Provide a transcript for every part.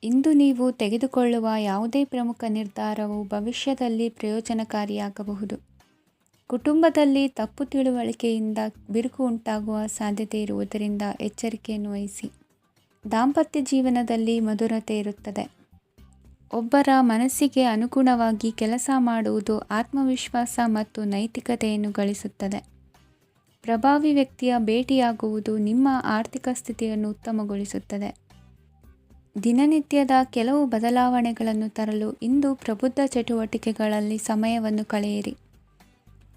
ಇಂದು ನೀವು ತೆಗೆದುಕೊಳ್ಳುವ ಯಾವುದೇ ಪ್ರಮುಖ ನಿರ್ಧಾರವು ಭವಿಷ್ಯದಲ್ಲಿ ಪ್ರಯೋಜನಕಾರಿಯಾಗಬಹುದು. ಕುಟುಂಬದಲ್ಲಿ ತಪ್ಪು ತಿಳುವಳಿಕೆಯಿಂದ ಬಿರುಕು ಉಂಟಾಗುವ ಸಾಧ್ಯತೆ ಇರುವುದರಿಂದ ಎಚ್ಚರಿಕೆಯನ್ನು ವಹಿಸಿ. ದಾಂಪತ್ಯ ಜೀವನದಲ್ಲಿ ಮಧುರತೆ ಇರುತ್ತದೆ. ಒಬ್ಬರ ಮನಸ್ಸಿಗೆ ಅನುಗುಣವಾಗಿ ಕೆಲಸ ಮಾಡುವುದು ಆತ್ಮವಿಶ್ವಾಸ ಮತ್ತು ನೈತಿಕತೆಯನ್ನು ಗಳಿಸುತ್ತದೆ. ಪ್ರಭಾವಿ ವ್ಯಕ್ತಿಯ ಭೇಟಿಯಾಗುವುದು ನಿಮ್ಮ ಆರ್ಥಿಕ ಸ್ಥಿತಿಯನ್ನು ಉತ್ತಮಗೊಳಿಸುತ್ತದೆ. ದಿನನಿತ್ಯದ ಕೆಲವು ಬದಲಾವಣೆಗಳನ್ನು ತರಲು ಇಂದು ಪ್ರಬುದ್ಧ ಚಟುವಟಿಕೆಗಳಲ್ಲಿ ಸಮಯವನ್ನು ಕಳೆಯಿರಿ.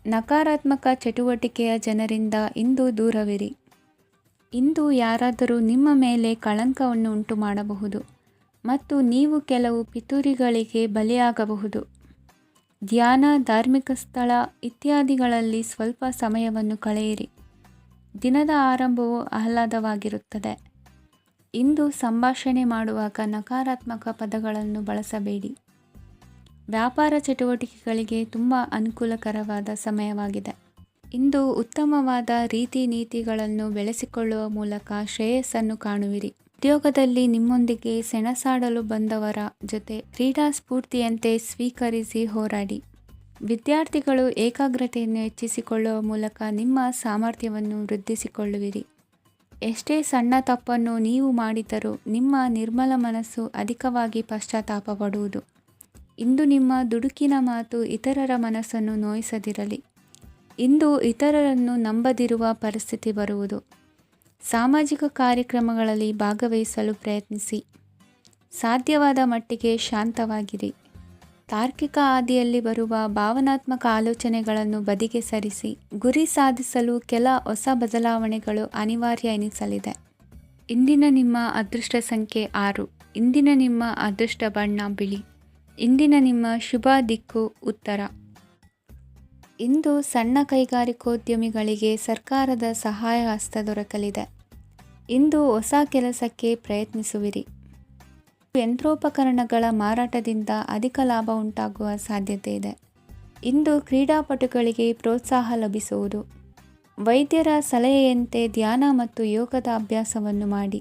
ನಕಾರಾತ್ಮಕ ಚಟುವಟಿಕೆಯ ಜನರಿಂದ ಇಂದು ದೂರವಿರಿ. ಇಂದು ಯಾರಾದರೂ ನಿಮ್ಮ ಮೇಲೆ ಕಳಂಕವನ್ನು ಉಂಟು ಮಾಡಬಹುದು ಮತ್ತು ನೀವು ಕೆಲವು ಪಿತೂರಿಗಳಿಗೆ ಬಲಿಯಾಗಬಹುದು. ಧ್ಯಾನ, ಧಾರ್ಮಿಕ ಸ್ಥಳ ಇತ್ಯಾದಿಗಳಲ್ಲಿ ಸ್ವಲ್ಪ ಸಮಯವನ್ನು ಕಳೆಯಿರಿ. ದಿನದ ಆರಂಭವು ಆಹ್ಲಾದವಾಗಿರುತ್ತದೆ. ಇಂದು ಸಂಭಾಷಣೆ ಮಾಡುವಾಗ ನಕಾರಾತ್ಮಕ ಪದಗಳನ್ನು ಬಳಸಬೇಡಿ. ವ್ಯಾಪಾರ ಚಟುವಟಿಕೆಗಳಿಗೆ ತುಂಬ ಅನುಕೂಲಕರವಾದ ಸಮಯವಾಗಿದೆ. ಇಂದು ಉತ್ತಮವಾದ ರೀತಿ ನೀತಿಗಳನ್ನು ಬೆಳೆಸಿಕೊಳ್ಳುವ ಮೂಲಕ ಶ್ರೇಯಸ್ಸನ್ನು ಕಾಣುವಿರಿ. ಉದ್ಯೋಗದಲ್ಲಿ ನಿಮ್ಮೊಂದಿಗೆ ಸೆಣಸಾಡಲು ಬಂದವರ ಜೊತೆ ಕ್ರೀಡಾ ಸ್ಫೂರ್ತಿಯಂತೆ ಸ್ವೀಕರಿಸಿ ಹೋರಾಡಿ. ವಿದ್ಯಾರ್ಥಿಗಳು ಏಕಾಗ್ರತೆಯನ್ನು ಹೆಚ್ಚಿಸಿಕೊಳ್ಳುವ ಮೂಲಕ ನಿಮ್ಮ ಸಾಮರ್ಥ್ಯವನ್ನು ವೃದ್ಧಿಸಿಕೊಳ್ಳುವಿರಿ. ಎಷ್ಟೇ ಸಣ್ಣ ತಪ್ಪನ್ನು ನೀವು ಮಾಡಿದರೂ ನಿಮ್ಮ ನಿರ್ಮಲ ಮನಸ್ಸು ಅಧಿಕವಾಗಿ ಪಶ್ಚಾತ್ತಾಪ ಪಡುವುದು. ಇಂದು ನಿಮ್ಮ ದುಡುಕಿನ ಮಾತು ಇತರರ ಮನಸ್ಸನ್ನು ನೋಯಿಸದಿರಲಿ. ಇಂದು ಇತರರನ್ನು ನಂಬದಿರುವ ಪರಿಸ್ಥಿತಿ ಬರುವುದು. ಸಾಮಾಜಿಕ ಕಾರ್ಯಕ್ರಮಗಳಲ್ಲಿ ಭಾಗವಹಿಸಲು ಪ್ರಯತ್ನಿಸಿ. ಸಾಧ್ಯವಾದ ಮಟ್ಟಿಗೆ ಶಾಂತವಾಗಿರಿ. ತಾರ್ಕಿಕ ಹಾದಿಯಲ್ಲಿ ಬರುವ ಭಾವನಾತ್ಮಕ ಆಲೋಚನೆಗಳನ್ನು ಬದಿಗೆ ಸರಿಸಿ. ಗುರಿ ಸಾಧಿಸಲು ಕೆಲ ಹೊಸ ಬದಲಾವಣೆಗಳು ಅನಿವಾರ್ಯ ಎನಿಸಲಿದೆ. ಇಂದಿನ ನಿಮ್ಮ ಅದೃಷ್ಟ ಸಂಖ್ಯೆ 6. ಇಂದಿನ ನಿಮ್ಮ ಅದೃಷ್ಟ ಬಣ್ಣ ಬಿಳಿ. ಇಂದಿನ ನಿಮ್ಮ ಶುಭ ದಿಕ್ಕು ಉತ್ತರ. ಇಂದು ಸಣ್ಣ ಕೈಗಾರಿಕೋದ್ಯಮಿಗಳಿಗೆ ಸರ್ಕಾರದ ಸಹಾಯ ಹಸ್ತ ದೊರಕಲಿದೆ. ಇಂದು ಹೊಸ ಕೆಲಸಕ್ಕೆ ಪ್ರಯತ್ನಿಸುವಿರಿ. ಯಂತ್ರೋಪಕರಣಗಳ ಮಾರಾಟದಿಂದ ಅಧಿಕ ಲಾಭ ಉಂಟಾಗುವ ಸಾಧ್ಯತೆ ಇದೆ. ಇಂದು ಕ್ರೀಡಾಪಟುಗಳಿಗೆ ಪ್ರೋತ್ಸಾಹ ಲಭಿಸುವುದು. ವೈದ್ಯರ ಸಲಹೆಯಂತೆ ಧ್ಯಾನ ಮತ್ತು ಯೋಗದ ಅಭ್ಯಾಸವನ್ನು ಮಾಡಿ.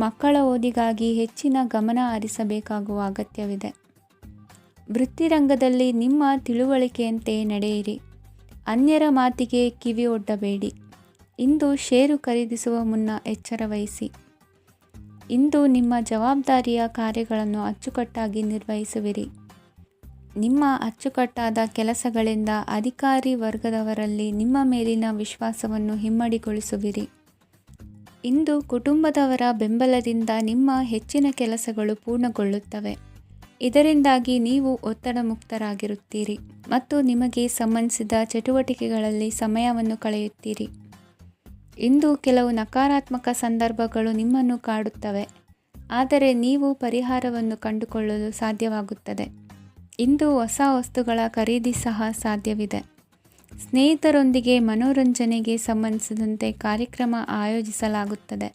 ಮಕ್ಕಳ ಓದಿಗಾಗಿ ಹೆಚ್ಚಿನ ಗಮನ ಹರಿಸಬೇಕಾಗುವ ಅಗತ್ಯವಿದೆ. ವೃತ್ತಿರಂಗದಲ್ಲಿ ನಿಮ್ಮ ತಿಳುವಳಿಕೆಯಂತೆ ನಡೆಯಿರಿ. ಅನ್ಯರ ಮಾತಿಗೆ ಕಿವಿ ಒಡ್ಡಬೇಡಿ. ಇಂದು ಷೇರು ಖರೀದಿಸುವ ಮುನ್ನ ಎಚ್ಚರ ವಹಿಸಿ. ಇಂದು ನಿಮ್ಮ ಜವಾಬ್ದಾರಿಯ ಕಾರ್ಯಗಳನ್ನು ಅಚ್ಚುಕಟ್ಟಾಗಿ ನಿರ್ವಹಿಸುವಿರಿ. ನಿಮ್ಮ ಅಚ್ಚುಕಟ್ಟಾದ ಕೆಲಸಗಳಿಂದ ಅಧಿಕಾರಿ ವರ್ಗದವರಲ್ಲಿ ನಿಮ್ಮ ಮೇಲಿನ ವಿಶ್ವಾಸವನ್ನು ಇಮ್ಮಡಿಗೊಳಿಸುವಿರಿ. ಇಂದು ಕುಟುಂಬದವರ ಬೆಂಬಲದಿಂದ ನಿಮ್ಮ ಹೆಚ್ಚಿನ ಕೆಲಸಗಳು ಪೂರ್ಣಗೊಳ್ಳುತ್ತವೆ. ಇದರಿಂದಾಗಿ ನೀವು ಒತ್ತಡ ಮುಕ್ತರಾಗಿರುತ್ತೀರಿ ಮತ್ತು ನಿಮಗೆ ಸಂಬಂಧಿಸಿದ ಚಟುವಟಿಕೆಗಳಲ್ಲಿ ಸಮಯವನ್ನು ಕಳೆಯುತ್ತೀರಿ. ಇಂದು ಕೆಲವು ನಕಾರಾತ್ಮಕ ಸಂದರ್ಭಗಳು ನಿಮ್ಮನ್ನು ಕಾಡುತ್ತವೆ, ಆದರೆ ನೀವು ಪರಿಹಾರವನ್ನು ಕಂಡುಕೊಳ್ಳಲು ಸಾಧ್ಯವಾಗುತ್ತದೆ. ಇಂದು ಹೊಸ ವಸ್ತುಗಳ ಖರೀದಿ ಸಹ ಸಾಧ್ಯವಿದೆ. ಸ್ನೇಹಿತರೊಂದಿಗೆ ಮನೋರಂಜನೆಗೆ ಸಂಬಂಧಿಸಿದಂತೆ ಕಾರ್ಯಕ್ರಮ ಆಯೋಜಿಸಲಾಗುತ್ತದೆ.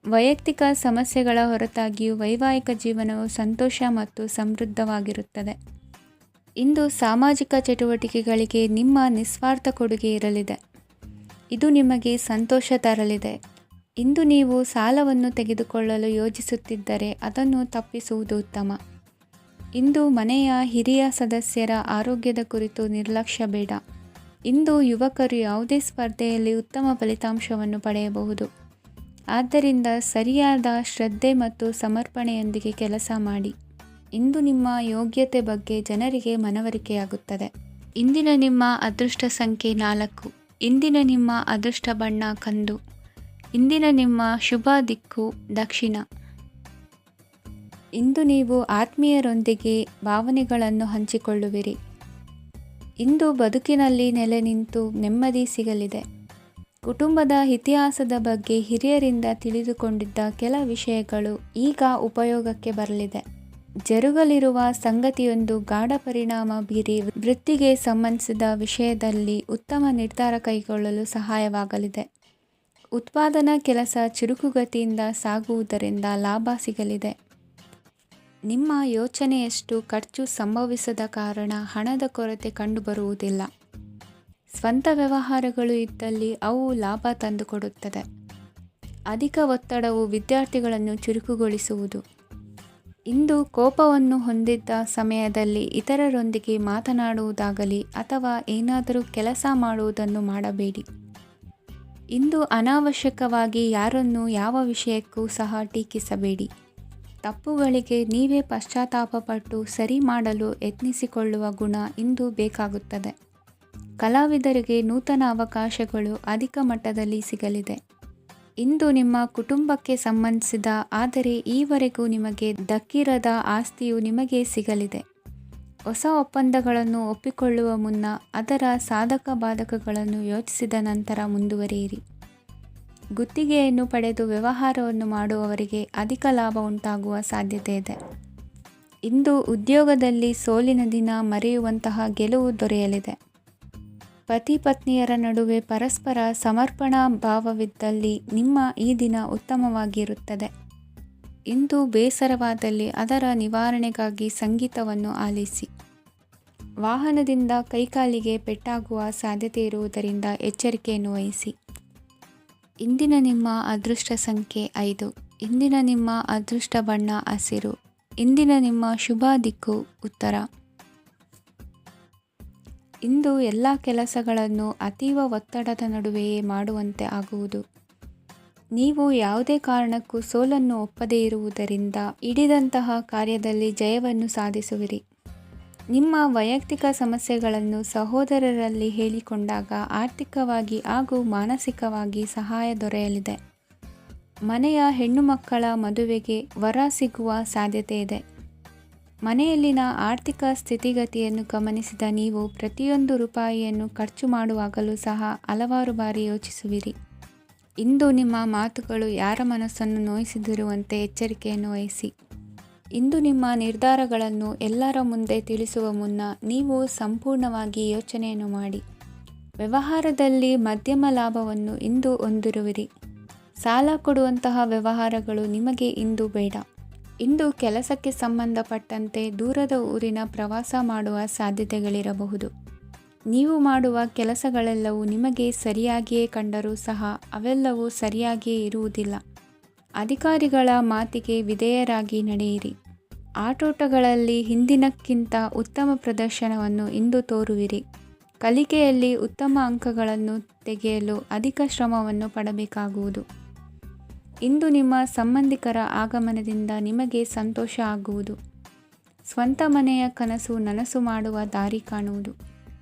ವೈಯಕ್ತಿಕ ಸಮಸ್ಯೆಗಳ ಹೊರತಾಗಿಯೂ ವೈವಾಹಿಕ ಜೀವನವು ಸಂತೋಷ ಮತ್ತು ಸಮೃದ್ಧವಾಗಿರುತ್ತದೆ. ಇಂದು ಸಾಮಾಜಿಕ ಚಟುವಟಿಕೆಗಳಿಗೆ ನಿಮ್ಮ ನಿಸ್ವಾರ್ಥ ಕೊಡುಗೆ ಇರಲಿದೆ. ಇದು ನಿಮಗೆ ಸಂತೋಷ ತರಲಿದೆ. ಇಂದು ನೀವು ಸಾಲವನ್ನು ತೆಗೆದುಕೊಳ್ಳಲು ಯೋಜಿಸುತ್ತಿದ್ದರೆ ಅದನ್ನು ತಪ್ಪಿಸುವುದು ಉತ್ತಮ. ಇಂದು ಮನೆಯ ಹಿರಿಯ ಸದಸ್ಯರ ಆರೋಗ್ಯದ ಕುರಿತು ನಿರ್ಲಕ್ಷ್ಯ ಬೇಡ. ಇಂದು ಯುವಕರು ಯಾವುದೇ ಸ್ಪರ್ಧೆಯಲ್ಲಿ ಉತ್ತಮ ಫಲಿತಾಂಶವನ್ನು ಪಡೆಯಬಹುದು. ಆದ್ದರಿಂದ ಸರಿಯಾದ ಶ್ರದ್ಧೆ ಮತ್ತು ಸಮರ್ಪಣೆಯೊಂದಿಗೆ ಕೆಲಸ ಮಾಡಿ. ಇಂದು ನಿಮ್ಮ ಯೋಗ್ಯತೆ ಬಗ್ಗೆ ಜನರಿಗೆ ಮನವರಿಕೆಯಾಗುತ್ತದೆ. ಇಂದಿನ ನಿಮ್ಮ ಅದೃಷ್ಟ ಸಂಖ್ಯೆ 4. ಇಂದಿನ ನಿಮ್ಮ ಅದೃಷ್ಟ ಬಣ್ಣ ಕಂದು. ಇಂದಿನ ನಿಮ್ಮ ಶುಭ ದಿಕ್ಕು ದಕ್ಷಿಣ. ಇಂದು ನೀವು ಆತ್ಮೀಯರೊಂದಿಗೆ ಭಾವನೆಗಳನ್ನು ಹಂಚಿಕೊಳ್ಳುವಿರಿ. ಇಂದು ಬದುಕಿನಲ್ಲಿ ನೆಲೆ ನಿಂತು ನೆಮ್ಮದಿ ಸಿಗಲಿದೆ. ಕುಟುಂಬದ ಇತಿಹಾಸದ ಬಗ್ಗೆ ಹಿರಿಯರಿಂದ ತಿಳಿದುಕೊಂಡಿದ್ದ ಕೆಲ ವಿಷಯಗಳು ಈಗ ಉಪಯೋಗಕ್ಕೆ ಬರಲಿದೆ. ಜರುಗಲಿರುವ ಸಂಗತಿಯೊಂದು ಗಾಢ ಪರಿಣಾಮ ಬೀರಿ ವೃತ್ತಿಗೆ ಸಂಬಂಧಿಸಿದ ವಿಷಯದಲ್ಲಿ ಉತ್ತಮ ನಿರ್ಧಾರ ಕೈಗೊಳ್ಳಲು ಸಹಾಯವಾಗಲಿದೆ. ಉತ್ಪಾದನಾ ಕೆಲಸ ಚುರುಕುಗತಿಯಿಂದ ಸಾಗುವುದರಿಂದ ಲಾಭ ಸಿಗಲಿದೆ. ನಿಮ್ಮ ಯೋಚನೆಯಷ್ಟು ಖರ್ಚು ಸಂಭವಿಸದ ಕಾರಣ ಹಣದ ಕೊರತೆ ಕಂಡುಬರುವುದಿಲ್ಲ. ಸ್ವಂತ ವ್ಯವಹಾರಗಳು ಇದ್ದಲ್ಲಿ ಅವು ಲಾಭ ತಂದುಕೊಡುತ್ತದೆ. ಅಧಿಕ ಒತ್ತಡವು ವಿದ್ಯಾರ್ಥಿಗಳನ್ನು ಚುರುಕುಗೊಳಿಸುವುದು. ಇಂದು ಕೋಪವನ್ನು ಹೊಂದಿದ್ದ ಸಮಯದಲ್ಲಿ ಇತರರೊಂದಿಗೆ ಮಾತನಾಡುವುದಾಗಲಿ ಅಥವಾ ಏನಾದರೂ ಕೆಲಸ ಮಾಡುವುದನ್ನು ಮಾಡಬೇಡಿ. ಇಂದು ಅನಾವಶ್ಯಕವಾಗಿ ಯಾರನ್ನು ಯಾವ ವಿಷಯಕ್ಕೂ ಸಹ ಟೀಕಿಸಬೇಡಿ. ತಪ್ಪುಗಳಿಗೆ ನೀವೇ ಪಶ್ಚಾತ್ತಾಪಪಟ್ಟು ಸರಿ ಮಾಡಲು ಯತ್ನಿಸಿಕೊಳ್ಳುವ ಗುಣ ಇಂದು ಬೇಕಾಗುತ್ತದೆ. ಕಲಾವಿದರಿಗೆ ನೂತನ ಅವಕಾಶಗಳು ಅಧಿಕ ಮಟ್ಟದಲ್ಲಿ ಸಿಗಲಿದೆ. ಇಂದು ನಿಮ್ಮ ಕುಟುಂಬಕ್ಕೆ ಸಂಬಂಧಿಸಿದ ಆದರೆ ಈವರೆಗೂ ನಿಮಗೆ ದಕ್ಕಿರದ ಆಸ್ತಿಯು ನಿಮಗೆ ಸಿಗಲಿದೆ. ಹೊಸ ಒಪ್ಪಂದಗಳನ್ನು ಒಪ್ಪಿಕೊಳ್ಳುವ ಮುನ್ನ ಅದರ ಸಾಧಕ ಬಾಧಕಗಳನ್ನು ಯೋಚಿಸಿದ ನಂತರ ಮುಂದುವರಿಯಿರಿ. ಗುತ್ತಿಗೆಯನ್ನು ಪಡೆದು ವ್ಯವಹಾರವನ್ನು ಮಾಡುವವರಿಗೆ ಅಧಿಕ ಲಾಭ ಉಂಟಾಗುವ ಸಾಧ್ಯತೆ ಇದೆ. ಇಂದು ಉದ್ಯೋಗದಲ್ಲಿ ಸೋಲಿನ ದಿನ ಮರೆಯುವಂತಹ ಗೆಲುವು ದೊರೆಯಲಿದೆ. ಪತಿ ಪತ್ನಿಯರ ನಡುವೆ ಪರಸ್ಪರ ಸಮರ್ಪಣಾ ಭಾವವಿದ್ದಲ್ಲಿ ನಿಮ್ಮ ಈ ದಿನ ಉತ್ತಮವಾಗಿರುತ್ತದೆ. ಇಂದು ಬೇಸರವಾದಲ್ಲಿ ಅದರ ನಿವಾರಣೆಗಾಗಿ ಸಂಗೀತವನ್ನು ಆಲಿಸಿ. ವಾಹನದಿಂದ ಕೈಕಾಲಿಗೆ ಪೆಟ್ಟಾಗುವ ಸಾಧ್ಯತೆ ಇರುವುದರಿಂದ ಎಚ್ಚರಿಕೆಯನ್ನು ವಹಿಸಿ. ಇಂದಿನ ನಿಮ್ಮ ಅದೃಷ್ಟ ಸಂಖ್ಯೆ 5. ಇಂದಿನ ನಿಮ್ಮ ಅದೃಷ್ಟ ಬಣ್ಣ ಹಸಿರು. ಇಂದಿನ ನಿಮ್ಮ ಶುಭ ದಿಕ್ಕು ಉತ್ತರ. ಇಂದು ಎಲ್ಲ ಕೆಲಸಗಳನ್ನು ಅತೀವ ಒತ್ತಡದ ನಡುವೆಯೇ ಮಾಡುವಂತೆ ಆಗುವುದು. ನೀವು ಯಾವುದೇ ಕಾರಣಕ್ಕೂ ಸೋಲನ್ನು ಒಪ್ಪದೇ ಇರುವುದರಿಂದ ಹಿಡಿದಂತಹ ಕಾರ್ಯದಲ್ಲಿ ಜಯವನ್ನು ಸಾಧಿಸುವಿರಿ. ನಿಮ್ಮ ವೈಯಕ್ತಿಕ ಸಮಸ್ಯೆಗಳನ್ನು ಸಹೋದರರಲ್ಲಿ ಹೇಳಿಕೊಂಡಾಗ ಆರ್ಥಿಕವಾಗಿ ಹಾಗೂ ಮಾನಸಿಕವಾಗಿ ಸಹಾಯ ದೊರೆಯಲಿದೆ. ಮನೆಯ ಹೆಣ್ಣು ಮಕ್ಕಳ ಮದುವೆಗೆ ವರ ಸಿಗುವ ಸಾಧ್ಯತೆ ಇದೆ. ಮನೆಯಲ್ಲಿನ ಆರ್ಥಿಕ ಸ್ಥಿತಿಗತಿಯನ್ನು ಗಮನಿಸಿದ ನೀವು ಪ್ರತಿಯೊಂದು ರೂಪಾಯಿಯನ್ನು ಖರ್ಚು ಮಾಡುವಾಗಲೂ ಸಹ ಹಲವಾರು ಬಾರಿ ಯೋಚಿಸುವಿರಿ. ಇಂದು ನಿಮ್ಮ ಮಾತುಗಳು ಯಾರ ಮನಸ್ಸನ್ನು ನೋಯಿಸಿದಿರುವಂತೆ ಎಚ್ಚರಿಕೆಯನ್ನು ವಹಿಸಿ. ಇಂದು ನಿಮ್ಮ ನಿರ್ಧಾರಗಳನ್ನು ಎಲ್ಲರ ಮುಂದೆ ತಿಳಿಸುವ ಮುನ್ನ ನೀವು ಸಂಪೂರ್ಣವಾಗಿ ಯೋಚನೆಯನ್ನು ಮಾಡಿ. ವ್ಯವಹಾರದಲ್ಲಿ ಮಧ್ಯಮ ಲಾಭವನ್ನು ಇಂದು ಹೊಂದಿರುವಿರಿ. ಸಾಲ ಕೊಡುವಂತಹ ವ್ಯವಹಾರಗಳು ನಿಮಗೆ ಇಂದು ಬೇಡ. ಇಂದು ಕೆಲಸಕ್ಕೆ ಸಂಬಂಧಪಟ್ಟಂತೆ ದೂರದ ಊರಿನ ಪ್ರವಾಸ ಮಾಡುವ ಸಾಧ್ಯತೆಗಳಿರಬಹುದು. ನೀವು ಮಾಡುವ ಕೆಲಸಗಳೆಲ್ಲವೂ ನಿಮಗೆ ಸರಿಯಾಗಿಯೇ ಕಂಡರೂ ಸಹ ಅವೆಲ್ಲವೂ ಸರಿಯಾಗಿಯೇ ಇರುವುದಿಲ್ಲ. ಅಧಿಕಾರಿಗಳ ಮಾತಿಗೆ ವಿಧೇಯರಾಗಿ ನಡೆಯಿರಿ. ಆಟೋಟಗಳಲ್ಲಿ ಹಿಂದಿನಕ್ಕಿಂತ ಉತ್ತಮ ಪ್ರದರ್ಶನವನ್ನು ಇಂದು ತೋರುವಿರಿ. ಕಲಿಕೆಯಲ್ಲಿ ಉತ್ತಮ ಅಂಕಗಳನ್ನು ತೆಗೆಯಲು ಅಧಿಕ ಶ್ರಮವನ್ನು ಪಡಬೇಕಾಗುವುದು. ಇಂದು ನಿಮ್ಮ ಸಂಬಂಧಿಕರ ಆಗಮನದಿಂದ ನಿಮಗೆ ಸಂತೋಷ ಆಗುವುದು. ಸ್ವಂತ ಮನೆಯ ಕನಸು ನನಸು ಮಾಡುವ ದಾರಿ ಕಾಣುವುದು.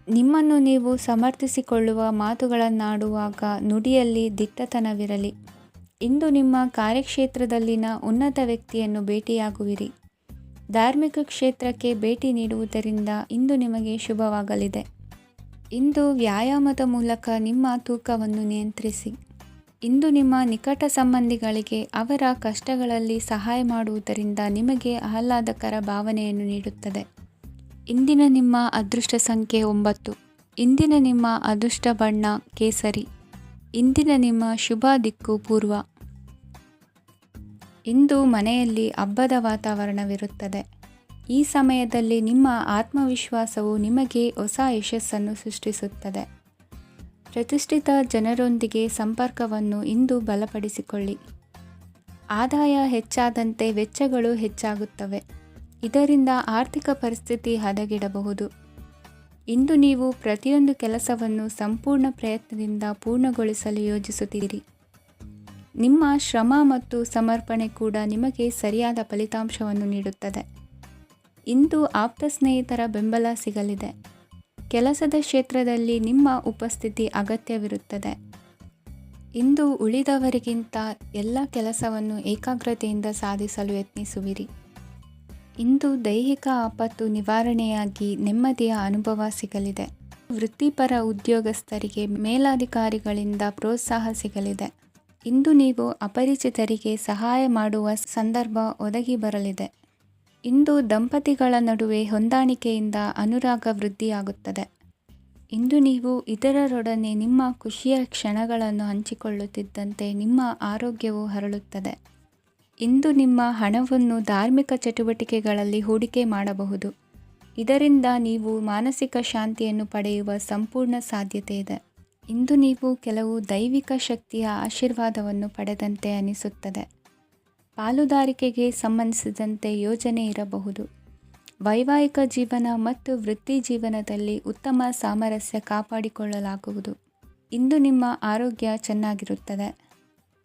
ನಿಮ್ಮನ್ನು ನೀವು ಸಮರ್ಥಿಸಿಕೊಳ್ಳುವ ಮಾತುಗಳನ್ನಾಡುವಾಗ ನುಡಿಯಲ್ಲಿ ದಿಟ್ಟತನವಿರಲಿ. ಇಂದು ನಿಮ್ಮ ಕಾರ್ಯಕ್ಷೇತ್ರದಲ್ಲಿನ ಉನ್ನತ ವ್ಯಕ್ತಿಯನ್ನು ಭೇಟಿಯಾಗುವಿರಿ. ಧಾರ್ಮಿಕ ಕ್ಷೇತ್ರಕ್ಕೆ ಭೇಟಿ ನೀಡುವುದರಿಂದ ಇಂದು ನಿಮಗೆ ಶುಭವಾಗಲಿದೆ. ಇಂದು ವ್ಯಾಯಾಮದ ಮೂಲಕ ನಿಮ್ಮ ತೂಕವನ್ನು ನಿಯಂತ್ರಿಸಿ. ಇಂದು ನಿಮ್ಮ ನಿಕಟ ಸಂಬಂಧಿಗಳಿಗೆ ಅವರ ಕಷ್ಟಗಳಲ್ಲಿ ಸಹಾಯ ಮಾಡುವುದರಿಂದ ನಿಮಗೆ ಆಹ್ಲಾದಕರ ಭಾವನೆಯನ್ನು ನೀಡುತ್ತದೆ. ಇಂದಿನ ನಿಮ್ಮ ಅದೃಷ್ಟ ಸಂಖ್ಯೆ 9. ಇಂದಿನ ನಿಮ್ಮ ಅದೃಷ್ಟ ಬಣ್ಣ ಕೇಸರಿ. ಇಂದಿನ ನಿಮ್ಮ ಶುಭ ದಿಕ್ಕು ಪೂರ್ವ. ಇಂದು ಮನೆಯಲ್ಲಿ ಹಬ್ಬದ ವಾತಾವರಣವಿರುತ್ತದೆ. ಈ ಸಮಯದಲ್ಲಿ ನಿಮ್ಮ ಆತ್ಮವಿಶ್ವಾಸವು ನಿಮಗೆ ಹೊಸ ಯಶಸ್ಸನ್ನು ಸೃಷ್ಟಿಸುತ್ತದೆ. ಪ್ರತಿಷ್ಠಿತ ಜನರೊಂದಿಗೆ ಸಂಪರ್ಕವನ್ನು ಇಂದು ಬಲಪಡಿಸಿಕೊಳ್ಳಿ. ಆದಾಯ ಹೆಚ್ಚಾದಂತೆ ವೆಚ್ಚಗಳು ಹೆಚ್ಚಾಗುತ್ತವೆ. ಇದರಿಂದ ಆರ್ಥಿಕ ಪರಿಸ್ಥಿತಿ ಹದಗೆಡಬಹುದು. ಇಂದು ನೀವು ಪ್ರತಿಯೊಂದು ಕೆಲಸವನ್ನು ಸಂಪೂರ್ಣ ಪ್ರಯತ್ನದಿಂದ ಪೂರ್ಣಗೊಳಿಸಲು ಯೋಜಿಸುತ್ತೀರಿ. ನಿಮ್ಮ ಶ್ರಮ ಮತ್ತು ಸಮರ್ಪಣೆ ಕೂಡ ನಿಮಗೆ ಸರಿಯಾದ ಫಲಿತಾಂಶವನ್ನು ನೀಡುತ್ತದೆ. ಇಂದು ಆಪ್ತ ಸ್ನೇಹಿತರ ಬೆಂಬಲ ಸಿಗಲಿದೆ. ಕೆಲಸದ ಕ್ಷೇತ್ರದಲ್ಲಿ ನಿಮ್ಮ ಉಪಸ್ಥಿತಿ ಅಗತ್ಯವಿರುತ್ತದೆ. ಇಂದು ಉಳಿದವರಿಗಿಂತ ಎಲ್ಲ ಕೆಲಸವನ್ನು ಏಕಾಗ್ರತೆಯಿಂದ ಸಾಧಿಸಲು ಯತ್ನಿಸುವಿರಿ. ಇಂದು ದೈಹಿಕ ಆಪತ್ತು ನಿವಾರಣೆಯಾಗಿ ನೆಮ್ಮದಿಯ ಅನುಭವ ಸಿಗಲಿದೆ. ವೃತ್ತಿಪರ ಉದ್ಯೋಗಸ್ಥರಿಗೆ ಮೇಲಾಧಿಕಾರಿಗಳಿಂದ ಪ್ರೋತ್ಸಾಹ ಸಿಗಲಿದೆ. ಇಂದು ನೀವು ಅಪರಿಚಿತರಿಗೆ ಸಹಾಯ ಮಾಡುವ ಸಂದರ್ಭ ಒದಗಿ ಬರಲಿದೆ. ಇಂದು ದಂಪತಿಗಳ ನಡುವೆ ಹೊಂದಾಣಿಕೆಯಿಂದ ಅನುರಾಗ ವೃದ್ಧಿಯಾಗುತ್ತದೆ. ಇಂದು ನೀವು ಇತರರೊಡನೆ ನಿಮ್ಮ ಖುಷಿಯ ಕ್ಷಣಗಳನ್ನು ಹಂಚಿಕೊಳ್ಳುತ್ತಿದ್ದಂತೆ ನಿಮ್ಮ ಆರೋಗ್ಯವು ಹರಳುತ್ತದೆ. ಇಂದು ನಿಮ್ಮ ಹಣವನ್ನು ಧಾರ್ಮಿಕ ಚಟುವಟಿಕೆಗಳಲ್ಲಿ ಹೂಡಿಕೆ ಮಾಡಬಹುದು. ಇದರಿಂದ ನೀವು ಮಾನಸಿಕ ಶಾಂತಿಯನ್ನು ಪಡೆಯುವ ಸಂಪೂರ್ಣ ಸಾಧ್ಯತೆ ಇದೆ. ಇಂದು ನೀವು ಕೆಲವು ದೈವಿಕ ಶಕ್ತಿಯ ಆಶೀರ್ವಾದವನ್ನು ಪಡೆದಂತೆ ಅನಿಸುತ್ತದೆ. ಪಾಲುದಾರಿಕೆಗೆ ಸಂಬಂಧಿಸಿದಂತೆ ಯೋಜನೆ ಇರಬಹುದು. ವೈವಾಹಿಕ ಜೀವನ ಮತ್ತು ವೃತ್ತಿ ಜೀವನದಲ್ಲಿ ಉತ್ತಮ ಸಾಮರಸ್ಯ ಕಾಪಾಡಿಕೊಳ್ಳಲಾಗುವುದು. ಇಂದು ನಿಮ್ಮ ಆರೋಗ್ಯ ಚೆನ್ನಾಗಿರುತ್ತದೆ.